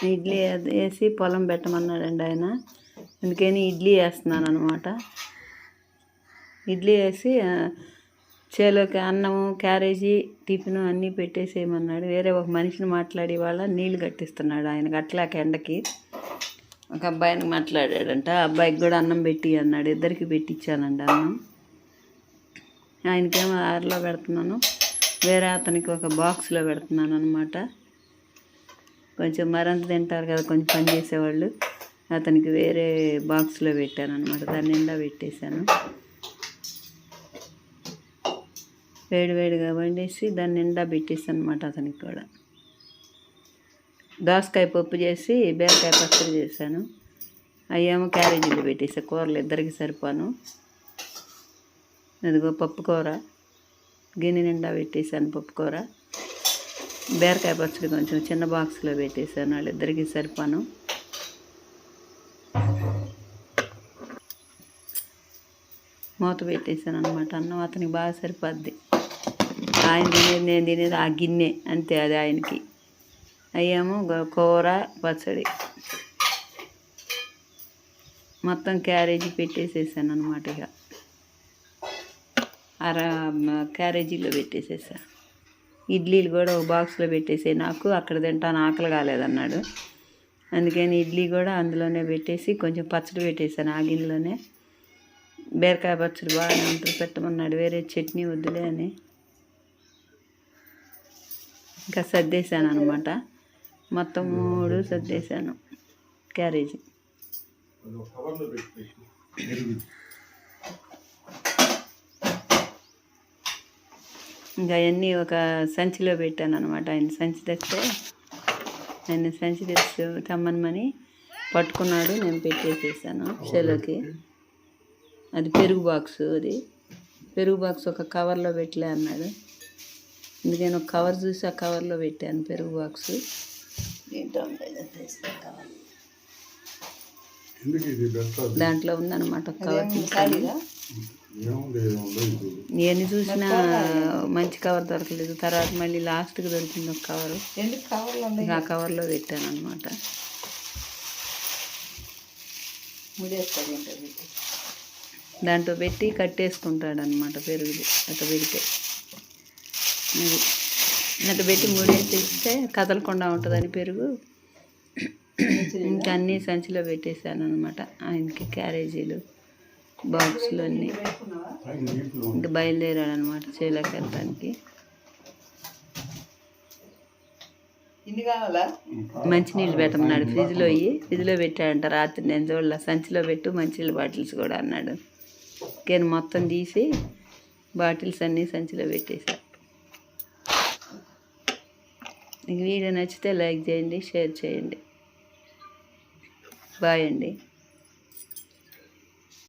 ఇడ్లీ వేసి పొలం పెట్టమన్నాడండి ఆయన. అందుకని ఇడ్లీ వేస్తున్నాను అనమాట. ఇడ్లీ వేసి చేలోకి అన్నము, క్యారేజీ, టిఫిన్ అన్నీ పెట్టేసేయమన్నాడు. వేరే ఒక మనిషిని మాట్లాడి వాళ్ళ నీళ్లు కట్టిస్తున్నాడు ఆయన గట్లేక ఎండకి. ఒక అబ్బాయిని మాట్లాడాడంట, ఆ అబ్బాయికి కూడా అన్నం పెట్టి అన్నాడు. ఇద్దరికి పెట్టించానండి అన్నం. ఆయనకేమో ఆరులో పెడుతున్నాను, వేరే అతనికి ఒక బాక్స్లో పెడుతున్నాను అనమాట. కొంచెం మరంత తింటారు కదా కొంచెం పని చేసేవాళ్ళు, అతనికి వేరే బాక్స్లో పెట్టాను అనమాట. దాని నిండా పెట్టేశాను. వేడివేడిగా వండేసి దాన్ని నిండా పెట్టేసాను అనమాట. అతనికి కూడా దోసకాయ పప్పు చేసి బీరకాయ పచ్చడి చేశాను. అయ్యేమో క్యారేజీలో పెట్టేసా. కూరలు ఇద్దరికి సరిపోను. అదిగో పప్పు కూర గిన్నె నిండా పెట్టేశాను. పప్పు కూర, బీరకాయ పచ్చడి కొంచెం చిన్న బాక్స్లో పెట్టేశాను. వాళ్ళిద్దరికి సరిపోను. మూత పెట్టేశాను అనమాట. అన్నం అతనికి బాగా సరిపోద్ది. ఆయన తినేది నేను తినేది ఆ గిన్నె అంతే, అది ఆయనకి. అయ్యేమో కూర పచ్చడి మొత్తం క్యారేజీ పెట్టేసేసాను అనమాట. ఇక క్యారేజీలో పెట్టేసేసా. ఇడ్లీలు కూడా ఒక బాక్స్లో పెట్టేసి నాకు అక్కడ తింటాను ఆకలి కాలేదన్నాడు. అందుకని ఇడ్లీ కూడా అందులోనే పెట్టేసి కొంచెం పచ్చడి పెట్టేశాను ఆ గిన్నెలోనే. బీరకాయ పచ్చడి బాగానే ఉంటుంది పెట్టమన్నాడు, వేరే చట్నీ వద్దులే అని ఇంకా సర్దేశాను అనమాట. మొత్తం 3 సర్దేశాను క్యారేజీ. ఇంకా అవన్నీ ఒక సంచిలో పెట్టాను అనమాట. ఆయన సంచి తెస్తే ఆయన సంచి తెచ్చి తెమ్మని పట్టుకున్నాడు, నేను పెట్టేసేసాను చేలోకి. అది పెరుగు బాక్సు, అది పెరుగు బాక్స్ ఒక కవర్లో పెట్టలే అన్నాడు. అందుకని ఒక కవర్ చూసి ఆ కవర్లో పెట్టాను పెరుగు బాక్సు. దాంట్లో ఉందన్నమాట ఒక కవర్ తీసుకొని. ఎన్ని చూసినా మంచి కవర్ దొరకలేదు. తర్వాత మళ్ళీ లాస్ట్కి దొరికింది ఒక కవరు, ఆ కవర్లో పెట్టాను అనమాట. దాంట్లో పెట్టి కట్టేసుకుంటాడు అనమాట పెరుగుది. అట్లా పెడితే అది అట్లా పెట్టి ముడేసి ఇస్తే కదలకుండా ఉంటుందని పెరుగు. ఇంకా అన్నీ సంచిలో పెట్టేశాను అనమాట. ఆయనకి క్యారేజీలు, బాక్సులు అన్నీ. ఇంకా బయలుదేరాడు అనమాట చేలోకి వెళ్ళడానికి. మంచినీళ్ళు పెట్టమన్నాడు. ఫ్రిడ్జ్లో పెట్టాడంట రాత్రి. నేను చూడలే. సంచిలో పెట్టు మంచినీళ్ళ బాటిల్స్ కూడా అన్నాడు. నేను మొత్తం తీసి బాటిల్స్ అన్నీ సంచిలో పెట్టేశా. మీకు వీడియో నచ్చితే లైక్ చేయండి, షేర్ చేయండి. బాయ్ అండి.